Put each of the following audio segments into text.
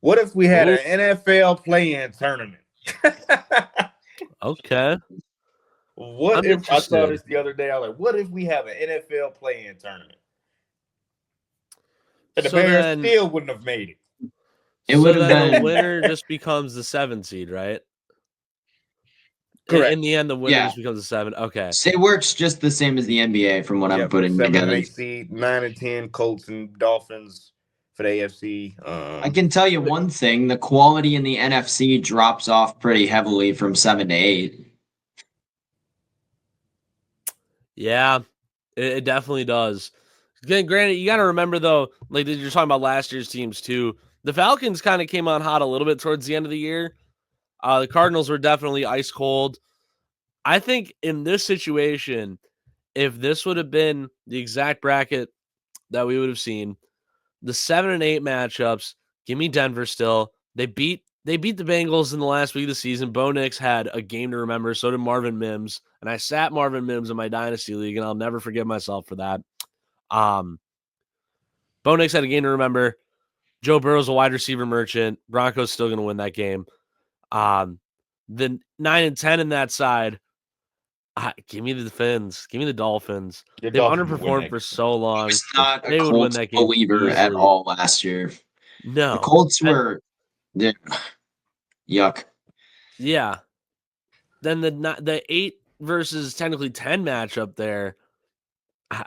What if we had Ooh. an NFL play-in tournament? Okay. What I'm if I saw interested. this the other day? I was like, what if we have an NFL play-in tournament? And the So Bears then, still wouldn't have made it. It would have the been winner just becomes the 7 seed, right? Correct. In the end, the winner just becomes a 7. Okay. It works just the same as the NBA from what I'm putting 7 and together. 8 seed, 9 and 10 Colts and Dolphins for the AFC. I can tell you one thing: the quality in the NFC drops off pretty heavily from 7 to 8. Yeah, it definitely does. Granted, you got to remember, though, like you're talking about last year's teams, too. The Falcons kind of came on hot a little bit towards the end of the year. The Cardinals were definitely ice cold. I think in this situation, if this would have been the exact bracket that we would have seen, the 7 and 8 matchups, give me Denver still. They beat the Bengals in the last week of the season. Bo Nix had a game to remember. So did Marvin Mims. And I sat Marvin Mims in my Dynasty League, and I'll never forgive myself for that. Bo Nix had a game to remember. Joe Burrow's a wide receiver merchant. Broncos still going to win that game. The 9 and 10 in that side, give me the Fins. Give me the Dolphins. They've underperformed for so long. I was not They a would win Colts that game believer at easily. all last year. No. The Colts were yuck. Yeah. Then the 8 versus technically 10 matchup there,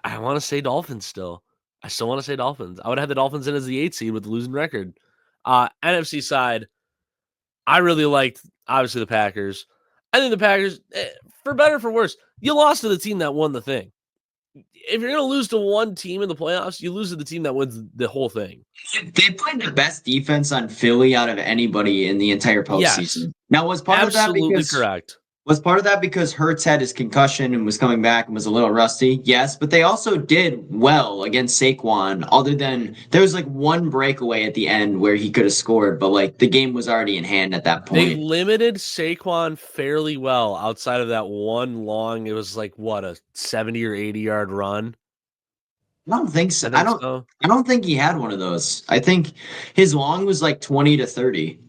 I want to say Dolphins still. I still want to say Dolphins. I would have the Dolphins in as the 8 seed with the losing record. NFC side, I really liked, obviously, the Packers. I think the Packers, for better or for worse, you lost to the team that won the thing. If you're going to lose to one team in the playoffs, you lose to the team that wins the whole thing. They played the best defense on Philly out of anybody in the entire postseason. Yes. Now, was part of that because correct. Was part of that because Hurts had his concussion and was coming back and was a little rusty? Yes, but they also did well against Saquon, other than there was like one breakaway at the end where he could have scored, but like the game was already in hand at that They point. limited Saquon fairly well outside of that one long, it was like what, a 70 or 80-yard run? I don't think so. I don't think he had one of those. I think his long was like 20 to 30.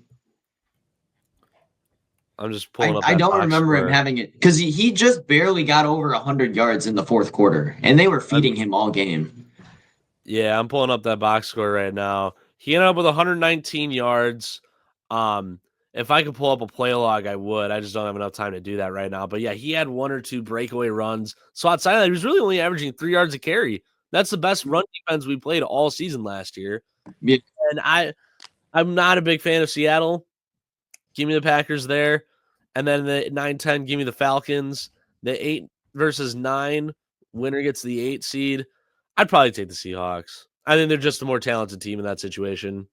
I'm just pulling up. I don't remember him having it because he just barely got over 100 yards in the fourth quarter, and they were feeding him all game. Yeah, I'm pulling up that box score right now. He ended up with 119 yards. If I could pull up a play log, I would. I just don't have enough time to do that right now. But yeah, he had 1 or 2 breakaway runs. So outside of that, he was really only averaging 3 yards a carry. That's the best run defense we played all season last year. Yeah. And I'm not a big fan of Seattle. Give me the Packers there. And then the 9-10, give me the Falcons. The 8 versus 9, winner gets the 8 seed. I'd probably take the Seahawks. I think they're just a more talented team in that situation.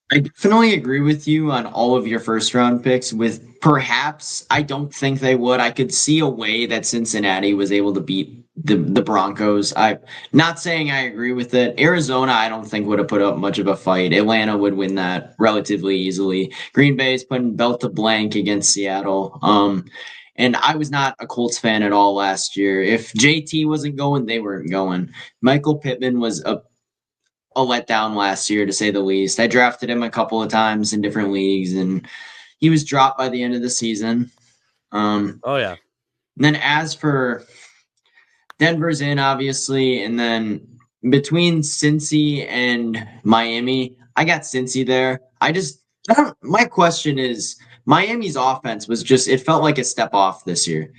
I definitely agree with you on all of your first round picks. With perhaps, I don't think they would. I could see a way that Cincinnati was able to beat the Broncos. I'm not saying I agree with it. Arizona, I don't think would have put up much of a fight. Atlanta would win that relatively easily. Green Bay is putting belt to blank against Seattle. And I was not a Colts fan at all last year. If JT wasn't going, they weren't going. Michael Pittman was a letdown last year, to say the least. I drafted him a couple of times in different leagues, and he was dropped by the end of the season. Oh, yeah. Then as for Denver's in, obviously, and then between Cincy and Miami, I got Cincy there. My question is, Miami's offense was just, it felt like a step off this year.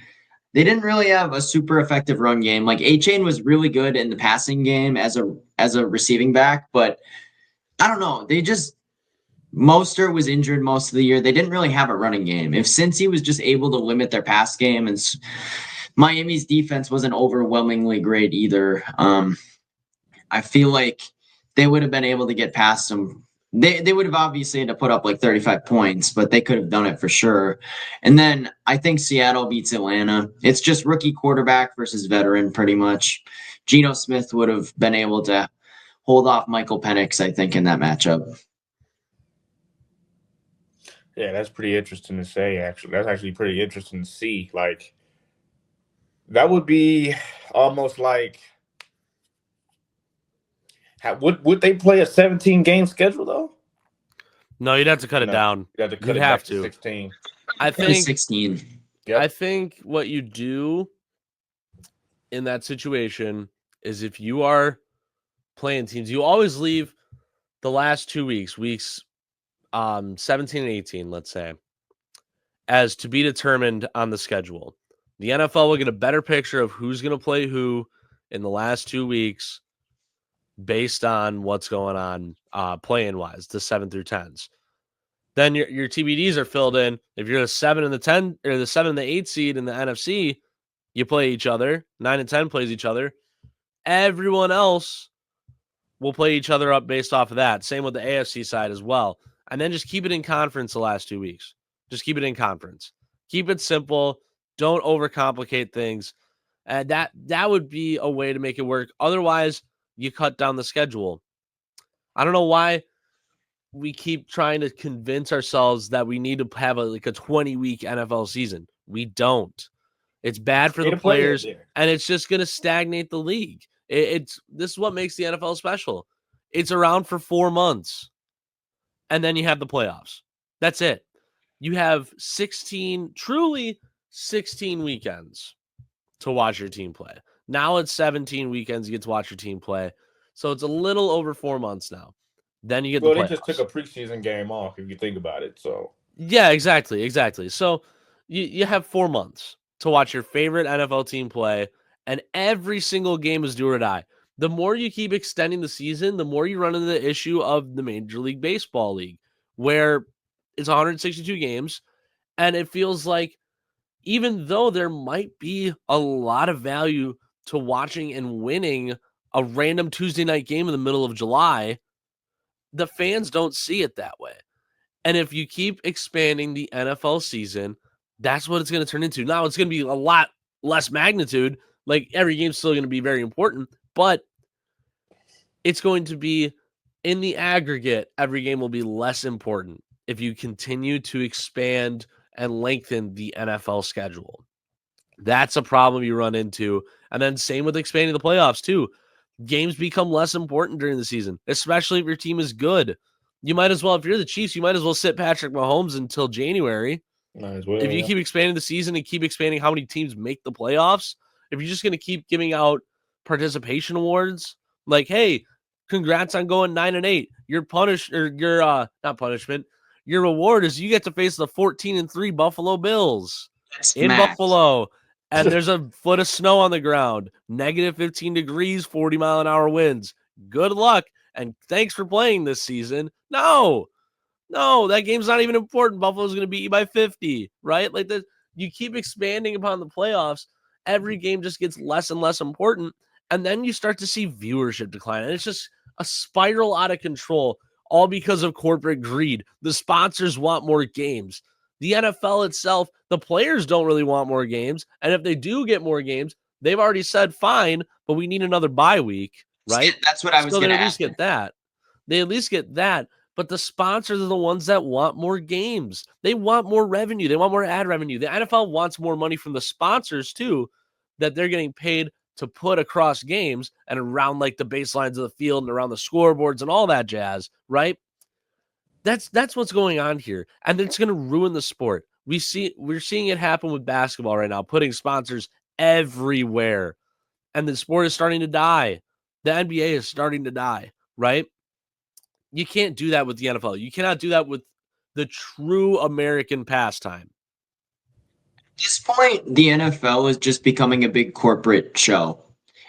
They didn't really have a super effective run game. Like A-Chain was really good in the passing game as a receiving back, but I don't know. Mostert was injured most of the year. They didn't really have a running game. If Cincy was just able to limit their pass game, and Miami's defense wasn't overwhelmingly great either, I feel like they would have been able to get past them. They would have obviously had to put up like 35 points, but they could have done it for sure. And then I think Seattle beats Atlanta. It's just rookie quarterback versus veteran, pretty much. Geno Smith would have been able to hold off Michael Penix, I think, in that matchup. Yeah, that's pretty interesting to say, actually. That's actually pretty interesting to see. Like, that would be almost like Would they play a 17 game schedule though? No, you'd have to cut it No, down. you have to cut You'd it have back to to. 16. I Probably think 16. Yep. I think what you do in that situation is if you are playing teams, you always leave the last 2 weeks 17 and 18, let's say, as to be determined on the schedule. The NFL will get a better picture of who's going to play who in the last 2 weeks based on what's going on playing wise, the 7 through 10s. Then your TBDs are filled in. If you're the 7 and the 10 or the 7 and the 8 seed in the NFC, you play each other. 9 and 10 plays each other. Everyone else will play each other up based off of that. Same with the AFC side as well. And then just keep it in conference the last 2 weeks. Just keep it in conference. Keep it simple. Don't overcomplicate things. And that would be a way to make it work. Otherwise, you cut down the schedule. I don't know why we keep trying to convince ourselves that we need to have a 20-week NFL season. We don't. It's bad for the players, and it's just going to stagnate the league. This is what makes the NFL special. It's around for 4 months, and then you have the playoffs. That's it. You have 16 weekends to watch your team play. Now it's 17 weekends you get to watch your team play. So it's a little over 4 months now. Then you get the playoffs. Well, they just took a preseason game off, if you think about it. So yeah, exactly. So you have 4 months to watch your favorite NFL team play, and every single game is do or die. The more you keep extending the season, the more you run into the issue of the Major League Baseball League, where it's 162 games, and it feels like even though there might be a lot of value to watching and winning a random Tuesday night game in the middle of July, the fans don't see it that way. And if you keep expanding the NFL season, that's what it's going to turn into. Now, it's going to be a lot less magnitude. Like every game's still going to be very important, but it's going to be in the aggregate, every game will be less important if you continue to expand and lengthen the NFL schedule. That's a problem you run into. And then same with expanding the playoffs too. Games become less important during the season, especially if your team is good. You might as well, if you're the Chiefs, you might as well sit Patrick Mahomes until January. might as well. If you keep expanding the season and keep expanding how many teams make the playoffs, if you're just going to keep giving out participation awards, like, hey, congrats on going 9-8. Your not punishment. Your reward is you get to face the 14-3 Buffalo Bills in Buffalo. And there's a foot of snow on the ground, negative 15 degrees, 40-mile-an-hour winds. Good luck, and thanks for playing this season. No, that game's not even important. Buffalo's going to beat you by 50, right? Like that, you keep expanding upon the playoffs. Every game just gets less and less important, and then you start to see viewership decline, and it's just a spiral out of control, all because of corporate greed. The sponsors want more games. The NFL itself, the players don't really want more games. And if they do get more games, they've already said, fine, but we need another bye week, right? That's what I was going to ask. They at least get that. But the sponsors are the ones that want more games. They want more revenue. They want more ad revenue. The NFL wants more money from the sponsors too, that they're getting paid to put across games and around like the baselines of the field and around the scoreboards and all that jazz, right? That's what's going on here, and it's going to ruin the sport. We're seeing it happen with basketball right now, putting sponsors everywhere, and the sport is starting to die. The NBA is starting to die, right? You can't do that with the NFL. You cannot do that with the true American pastime. At this point, the NFL is just becoming a big corporate show.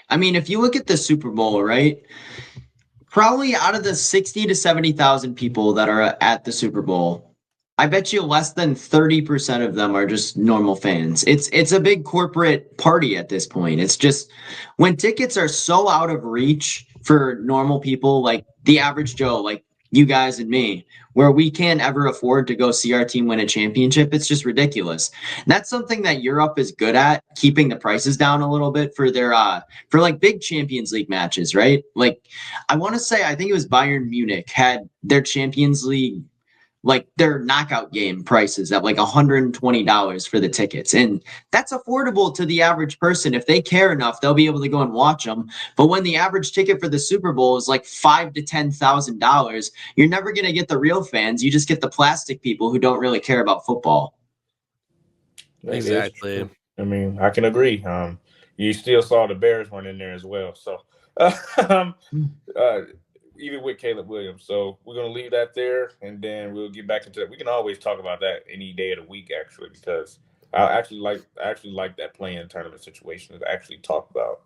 I mean, if you look at the Super Bowl, right? Probably out of the 60 to 70,000 people that are at the Super Bowl, I bet you less than 30% of them are just normal fans. It's a big corporate party at this point. It's just when tickets are so out of reach for normal people like the average Joe, like you guys and me, where we can't ever afford to go see our team win a championship, it's just ridiculous. And that's something that Europe is good at, keeping the prices down a little bit for their for like big Champions League matches, right? Like I want to say I think it was Bayern Munich had their Champions League like their knockout game prices at like $120 for the tickets. And that's affordable to the average person. If they care enough, they'll be able to go and watch them. But when the average ticket for the Super Bowl is like $5,000 to $10,000, you're never going to get the real fans. You just get the plastic people who don't really care about football. That is Exactly. true. I mean, I can agree. You still saw the Bears one in there as well. So, um, uh, even with Caleb Williams. So we're gonna leave that there, and then we'll get back into that. We can always talk about that any day of the week, actually, because I actually like that playing tournament situation to actually talk about.